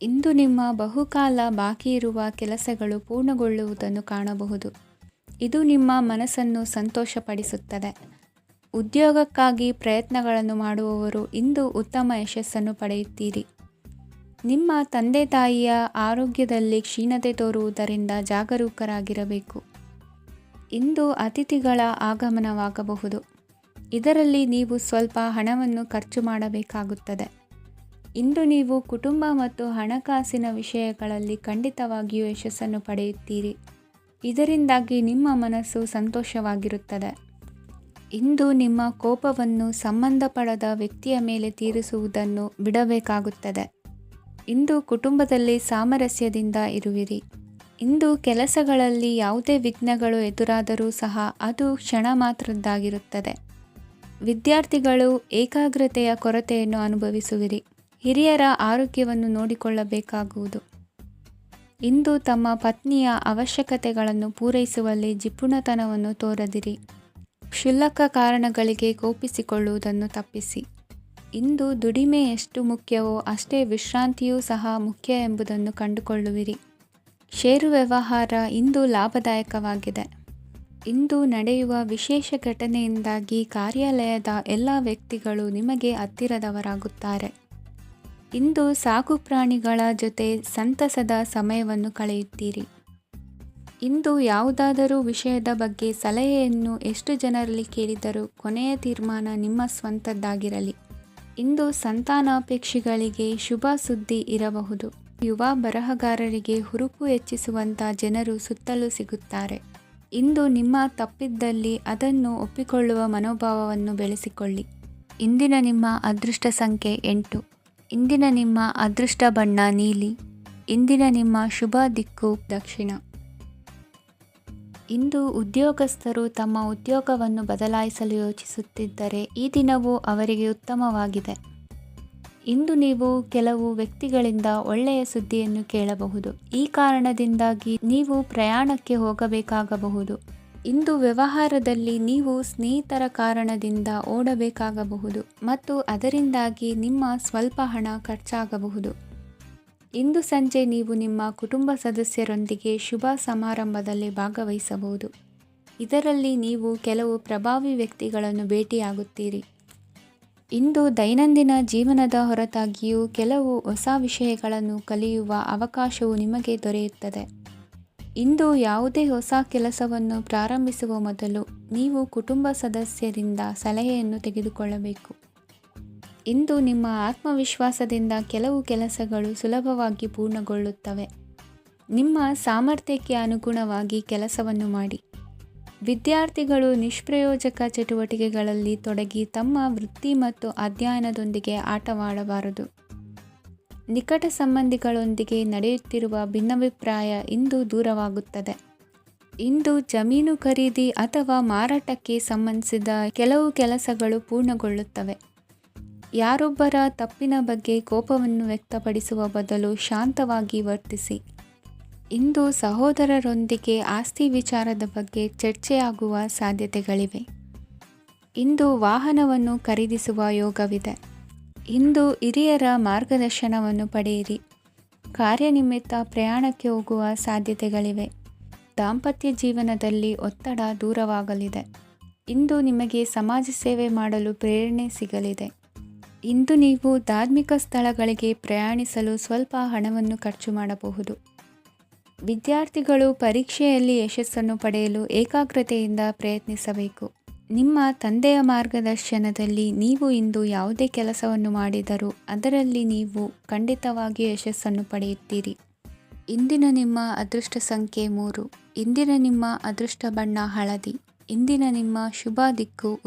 ಇಂದು ನಿಮ್ಮ ಬಹುಕಾಲ ಬಾಕಿ ಇರುವ ಕೆಲಸಗಳು ಪೂರ್ಣಗೊಳ್ಳುವುದನ್ನು ಕಾಣಬಹುದು. ಇದು ನಿಮ್ಮ ಮನಸ್ಸನ್ನು ಸಂತೋಷಪಡಿಸುತ್ತದೆ. ಉದ್ಯೋಗಕ್ಕಾಗಿ ಪ್ರಯತ್ನಗಳನ್ನು ಮಾಡುವವರು ಇಂದು ಉತ್ತಮ ಯಶಸ್ಸನ್ನು ಪಡೆಯುತ್ತೀರಿ. ನಿಮ್ಮ ತಂದೆ ತಾಯಿಯ ಆರೋಗ್ಯದಲ್ಲಿ ಕ್ಷೀಣತೆ ತೋರುವುದರಿಂದ ಜಾಗರೂಕರಾಗಿರಬೇಕು. ಇಂದು ಅತಿಥಿಗಳ ಆಗಮನವಾಗಬಹುದು. ಇದರಲ್ಲಿ ನೀವು ಸ್ವಲ್ಪ ಹಣವನ್ನು ಖರ್ಚು ಮಾಡಬೇಕಾಗುತ್ತದೆ. ಇಂದು ನೀವು ಕುಟುಂಬ ಮತ್ತು ಹಣಕಾಸಿನ ವಿಷಯಗಳಲ್ಲಿ ಖಂಡಿತವಾಗಿಯೂ ಯಶಸ್ಸನ್ನು ಪಡೆಯುತ್ತೀರಿ. ಇದರಿಂದಾಗಿ ನಿಮ್ಮ ಮನಸ್ಸು ಸಂತೋಷವಾಗಿರುತ್ತದೆ. ಇಂದು ನಿಮ್ಮ ಕೋಪವನ್ನು ಸಂಬಂಧಪಡದ ವ್ಯಕ್ತಿಯ ಮೇಲೆ ತೀರಿಸುವುದನ್ನು ಬಿಡಬೇಕಾಗುತ್ತದೆ. ಇಂದು ಕುಟುಂಬದಲ್ಲಿ ಸಾಮರಸ್ಯದಿಂದ ಇರುವಿರಿ. ಇಂದು ಕೆಲಸಗಳಲ್ಲಿ ಯಾವುದೇ ವಿಘ್ನಗಳು ಎದುರಾದರೂ ಸಹ ಅದು ಕ್ಷಣ ಮಾತ್ರದ್ದಾಗಿರುತ್ತದೆ. ವಿದ್ಯಾರ್ಥಿಗಳು ಏಕಾಗ್ರತೆಯ ಕೊರತೆಯನ್ನು ಅನುಭವಿಸುವಿರಿ. ಹಿರಿಯರ ಆರೋಗ್ಯವನ್ನು ನೋಡಿಕೊಳ್ಳಬೇಕಾಗುವುದು. ಇಂದು ತಮ್ಮ ಪತ್ನಿಯ ಅವಶ್ಯಕತೆಗಳನ್ನು ಪೂರೈಸುವಲ್ಲಿ ಜಿಪುಣತನವನ್ನು ತೋರದಿರಿ. ಕ್ಷುಲ್ಲಕ ಕಾರಣಗಳಿಗೆ ಕೋಪಿಸಿಕೊಳ್ಳುವುದನ್ನು ತಪ್ಪಿಸಿ. ಇಂದು ದುಡಿಮೆ ಎಷ್ಟು ಮುಖ್ಯವೋ ಅಷ್ಟೇ ವಿಶ್ರಾಂತಿಯೂ ಸಹ ಮುಖ್ಯ ಎಂಬುದನ್ನು ಕಂಡುಕೊಳ್ಳುವಿರಿ. ಷೇರು ವ್ಯವಹಾರ ಇಂದು ಲಾಭದಾಯಕವಾಗಿದೆ. ಇಂದು ನಡೆಯುವ ವಿಶೇಷ ಘಟನೆಯಿಂದಾಗಿ ಕಾರ್ಯಾಲಯದ ಎಲ್ಲ ವ್ಯಕ್ತಿಗಳು ನಿಮಗೆ ಹತ್ತಿರದವರಾಗುತ್ತಾರೆ. ಇಂದು ಸಾಕು ಪ್ರಾಣಿಗಳ ಜೊತೆ ಸಂತಸದ ಸಮಯವನ್ನು ಕಳೆಯುತ್ತೀರಿ. ಇಂದು ಯಾವುದಾದರೂ ವಿಷಯದ ಬಗ್ಗೆ ಸಲಹೆಯನ್ನು ಎಷ್ಟು ಜನರಲ್ಲಿ ಕೇಳಿದರೂ ಕೊನೆಯ ತೀರ್ಮಾನ ನಿಮ್ಮ ಸ್ವಂತದ್ದಾಗಿರಲಿ. ಇಂದು ಸಂತಾನಾಪೇಕ್ಷಿಗಳಿಗೆ ಶುಭ ಸುದ್ದಿ ಇರಬಹುದು. ಯುವ ಬರಹಗಾರರಿಗೆ ಹುರುಪು ಹೆಚ್ಚಿಸುವಂಥ ಜನರು ಸುತ್ತಲೂ ಸಿಗುತ್ತಾರೆ. ಇಂದು ನಿಮ್ಮ ತಪ್ಪಿದ್ದಲ್ಲಿ ಅದನ್ನು ಒಪ್ಪಿಕೊಳ್ಳುವ ಮನೋಭಾವವನ್ನು ಬೆಳೆಸಿಕೊಳ್ಳಿ. ಇಂದಿನ ನಿಮ್ಮ ಅದೃಷ್ಟ ಸಂಖ್ಯೆ 8. ಇಂದಿನ ನಿಮ್ಮ ಅದೃಷ್ಟ ಬಣ್ಣ ನೀಲಿ. ಇಂದಿನ ನಿಮ್ಮ ಶುಭ ದಿಕ್ಕು ದಕ್ಷಿಣ. ಇಂದು ಉದ್ಯೋಗಸ್ಥರು ತಮ್ಮ ಉದ್ಯೋಗವನ್ನು ಬದಲಾಯಿಸಲು ಯೋಚಿಸುತ್ತಿದ್ದರೆ ಈ ದಿನವೂ ಅವರಿಗೆ ಉತ್ತಮವಾಗಿದೆ. ಇಂದು ನೀವು ಕೆಲವು ವ್ಯಕ್ತಿಗಳಿಂದ ಒಳ್ಳೆಯ ಸುದ್ದಿಯನ್ನು ಕೇಳಬಹುದು. ಈ ಕಾರಣದಿಂದಾಗಿ ನೀವು ಪ್ರಯಾಣಕ್ಕೆ ಹೋಗಬೇಕಾಗಬಹುದು. ಇಂದು ವ್ಯವಹಾರದಲ್ಲಿ ನೀವು ಸ್ನೇಹಿತರ ಕಾರಣದಿಂದ ಓಡಬೇಕಾಗಬಹುದು ಮತ್ತು ಅದರಿಂದಾಗಿ ನಿಮ್ಮ ಸ್ವಲ್ಪ ಹಣ ಖರ್ಚಾಗಬಹುದು. ಇಂದು ಸಂಜೆ ನೀವು ನಿಮ್ಮ ಕುಟುಂಬ ಸದಸ್ಯರೊಂದಿಗೆ ಶುಭ ಸಮಾರಂಭದಲ್ಲಿ ಭಾಗವಹಿಸಬಹುದು. ಇದರಲ್ಲಿ ನೀವು ಕೆಲವು ಪ್ರಭಾವಿ ವ್ಯಕ್ತಿಗಳನ್ನು ಭೇಟಿಯಾಗುತ್ತೀರಿ. ಇಂದು ದೈನಂದಿನ ಜೀವನದ ಹೊರತಾಗಿಯೂ ಕೆಲವು ಹೊಸ ವಿಷಯಗಳನ್ನು ಕಲಿಯುವ ಅವಕಾಶವು ನಿಮಗೆ ದೊರೆಯುತ್ತದೆ. ಇಂದು ಯಾವುದೇ ಹೊಸ ಕೆಲಸವನ್ನು ಪ್ರಾರಂಭಿಸುವ ಮೊದಲು ನೀವು ಕುಟುಂಬ ಸದಸ್ಯರಿಂದ ಸಲಹೆಯನ್ನು ತೆಗೆದುಕೊಳ್ಳಬೇಕು. ಇಂದು ನಿಮ್ಮ ಆತ್ಮವಿಶ್ವಾಸದಿಂದ ಕೆಲವು ಕೆಲಸಗಳು ಸುಲಭವಾಗಿ ಪೂರ್ಣಗೊಳ್ಳುತ್ತವೆ. ನಿಮ್ಮ ಸಾಮರ್ಥ್ಯಕ್ಕೆ ಅನುಗುಣವಾಗಿ ಕೆಲಸವನ್ನು ಮಾಡಿ. ವಿದ್ಯಾರ್ಥಿಗಳು ನಿಷ್ಪ್ರಯೋಜಕ ಚಟುವಟಿಕೆಗಳಲ್ಲಿ ತೊಡಗಿ ತಮ್ಮ ವೃತ್ತಿ ಮತ್ತು ಅಧ್ಯಯನದೊಂದಿಗೆ ಆಟವಾಡಬಾರದು. ನಿಕಟ ಸಂಬಂಧಿಗಳೊಂದಿಗೆ ನಡೆಯುತ್ತಿರುವ ಭಿನ್ನಾಭಿಪ್ರಾಯ ಇಂದು ದೂರವಾಗುತ್ತದೆ. ಇಂದು ಜಮೀನು ಖರೀದಿ ಅಥವಾ ಮಾರಾಟಕ್ಕೆ ಸಂಬಂಧಿಸಿದ ಕೆಲವು ಕೆಲಸಗಳು ಪೂರ್ಣಗೊಳ್ಳುತ್ತವೆ. ಯಾರೊಬ್ಬರ ತಪ್ಪಿನ ಬಗ್ಗೆ ಕೋಪವನ್ನು ವ್ಯಕ್ತಪಡಿಸುವ ಬದಲು ಶಾಂತವಾಗಿ ವರ್ತಿಸಿ. ಇಂದು ಸಹೋದರರೊಂದಿಗೆ ಆಸ್ತಿ ವಿಚಾರದ ಬಗ್ಗೆ ಚರ್ಚೆಯಾಗುವ ಸಾಧ್ಯತೆಗಳಿವೆ. ಇಂದು ವಾಹನವನ್ನು ಖರೀದಿಸುವ ಯೋಗವಿದೆ. ಇಂದು ಹಿರಿಯರ ಮಾರ್ಗದರ್ಶನವನ್ನು ಪಡೆಯಿರಿ. ಕಾರ್ಯನಿಮಿತ್ತ ಪ್ರಯಾಣಕ್ಕೆ ಹೋಗುವ ಸಾಧ್ಯತೆಗಳಿವೆ. ದಾಂಪತ್ಯ ಜೀವನದಲ್ಲಿ ಒತ್ತಡ ದೂರವಾಗಲಿದೆ. ಇಂದು ನಿಮಗೆ ಸಮಾಜ ಸೇವೆ ಮಾಡಲು ಪ್ರೇರಣೆ ಸಿಗಲಿದೆ. ಇಂದು ನೀವು ಧಾರ್ಮಿಕ ಸ್ಥಳಗಳಿಗೆ ಪ್ರಯಾಣಿಸಲು ಸ್ವಲ್ಪ ಹಣವನ್ನು ಖರ್ಚು ಮಾಡಬಹುದು. ವಿದ್ಯಾರ್ಥಿಗಳು ಪರೀಕ್ಷೆಯಲ್ಲಿ ಯಶಸ್ಸನ್ನು ಪಡೆಯಲು ಏಕಾಗ್ರತೆಯಿಂದ ಪ್ರಯತ್ನಿಸಬೇಕು. ನಿಮ್ಮ ತಂದೆಯ ಮಾರ್ಗದರ್ಶನದಲ್ಲಿ ನೀವು ಇಂದು ಯಾವುದೇ ಕೆಲಸವನ್ನು ಮಾಡಿದರೂ ಅದರಲ್ಲಿ ನೀವು ಖಂಡಿತವಾಗಿಯೂ ಯಶಸ್ಸನ್ನು ಪಡೆಯುತ್ತೀರಿ. ಇಂದಿನ ನಿಮ್ಮ ಅದೃಷ್ಟ ಸಂಖ್ಯೆ 3. ಇಂದಿನ ನಿಮ್ಮ ಅದೃಷ್ಟ ಬಣ್ಣ ಹಳದಿ. ಇಂದಿನ ನಿಮ್ಮ ಶುಭ ದಿಕ್ಕು